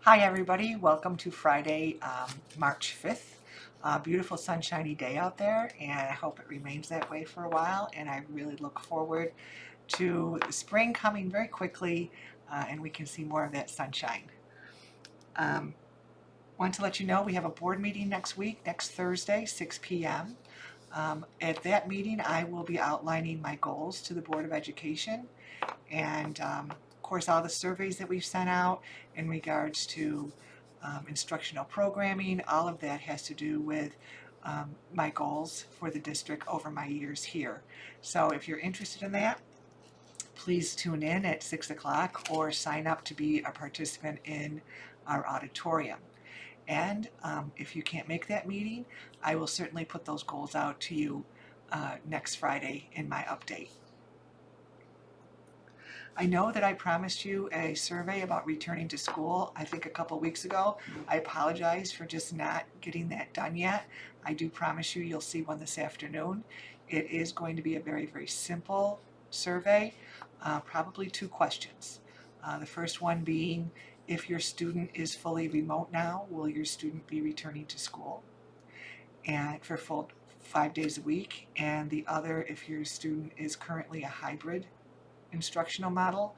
Hi everybody, welcome to Friday, March 5th. Beautiful sunshiny day out there, and I hope it remains that way for a while, and I really look forward to the spring coming very quickly, and we can see more of that sunshine. Um, Want to let you know we have a board meeting next week, next Thursday, 6 p.m. At that meeting, I will be outlining my goals to the Board of Education, and of course all the surveys that we've sent out in regards to instructional programming, all of that has to do with my goals for the district over my years here. So if you're interested in that, please tune in at 6 o'clock or sign up to be a participant in our auditorium. And if you can't make that meeting, I will certainly put those goals out to you next Friday in my update. I know that I promised you a survey about returning to school, I think a couple weeks ago. I apologize for just not getting that done yet. I do promise you you'll see one this afternoon. It is going to be a very, very simple survey, probably 2 questions. The first one being, if your student is fully remote now, will your student be returning to school and for full 5 days a week? And the other, if your student is currently a hybrid instructional model,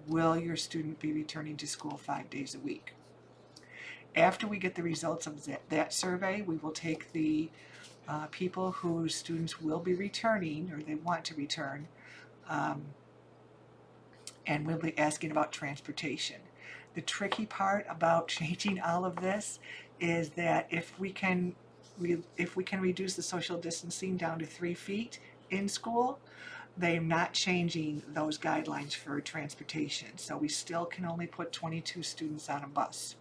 will your student be returning to school 5 days a week? After we get the results of that survey, we will take the people whose students will be returning or they want to return, um, and we'll be asking about transportation. The tricky part about changing all of this is that if we can reduce the social distancing down to 3 feet in school, they're not changing those guidelines for transportation. So we still can only put 22 students on a bus.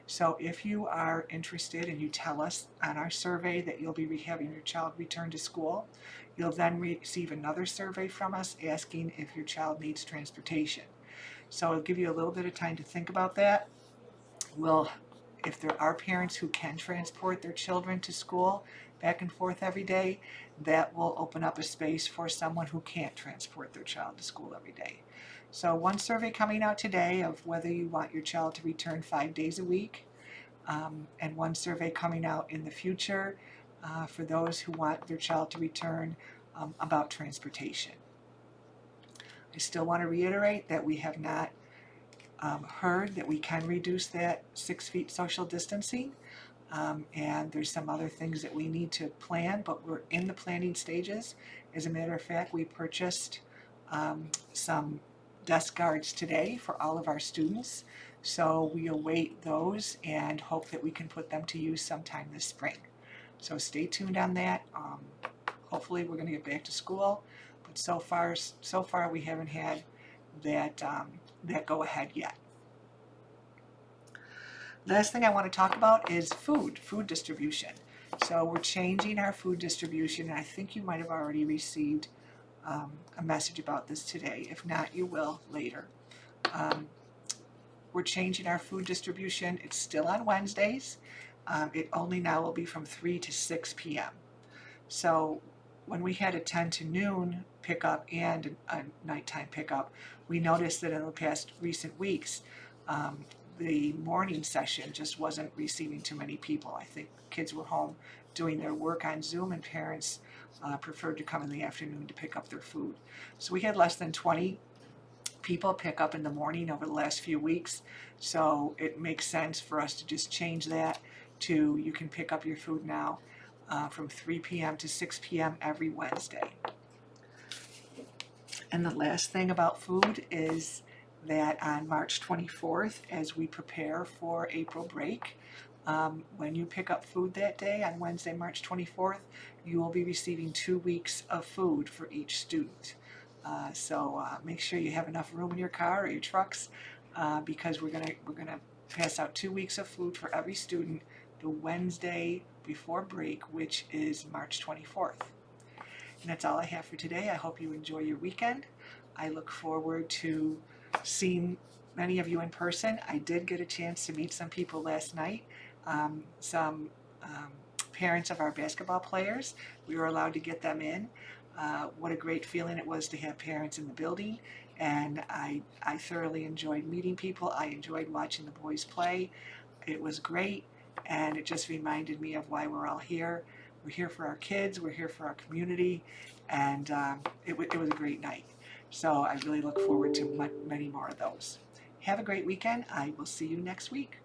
So if you are interested and you tell us on our survey that you'll be having your child return to school, you'll then receive another survey from us asking if your child needs transportation. So it'll give you a little bit of time to think about that. If there are parents who can transport their children to school back and forth every day, that will open up a space for someone who can't transport their child to school every day. So one survey coming out today of whether you want your child to return 5 days a week, and one survey coming out in the future for those who want their child to return about transportation. I still want to reiterate that we have not heard that we can reduce that 6 feet social distancing. And there's some other things that we need to plan, but we're in the planning stages. As a matter of fact, we purchased some desk guards today for all of our students. So we await those and hope that we can put them to use sometime this spring. So stay tuned on that. Hopefully we're going to get back to school, but so far we haven't had that go ahead yet. Last thing I want to talk about is food distribution. So we're changing our food distribution, and I think you might have already received a message about this today. If not, you will later. We're changing our food distribution. It's still on Wednesdays. It only now will be from 3 to 6 p.m. So when we had a 10 to noon pickup and a nighttime pickup, we noticed that in the past recent weeks, the morning session just wasn't receiving too many people. I think kids were home doing their work on Zoom, and parents preferred to come in the afternoon to pick up their food. So we had less than 20 people pick up in the morning over the last few weeks. So it makes sense for us to just change that to you can pick up your food now from 3 p.m. to 6 p.m. every Wednesday. And the last thing about food is that on March 24th, as we prepare for April break, when you pick up food that day on Wednesday, March 24th, you will be receiving 2 weeks of food for each student. So make sure you have enough room in your car or your trucks because we're gonna pass out 2 weeks of food for every student the Wednesday before break, which is March 24th. And that's all I have for today. I hope you enjoy your weekend. I look forward to seeing many of you in person. I did get a chance to meet some people last night, some parents of our basketball players. We were allowed to get them in. What a great feeling it was to have parents in the building and I thoroughly enjoyed meeting people. I enjoyed watching the boys play. It was great, and it just reminded me of why we're all here. We're here for our kids, we're here for our community, and it was a great night. So I really look forward to many more of those. Have a great weekend. I will see you next week.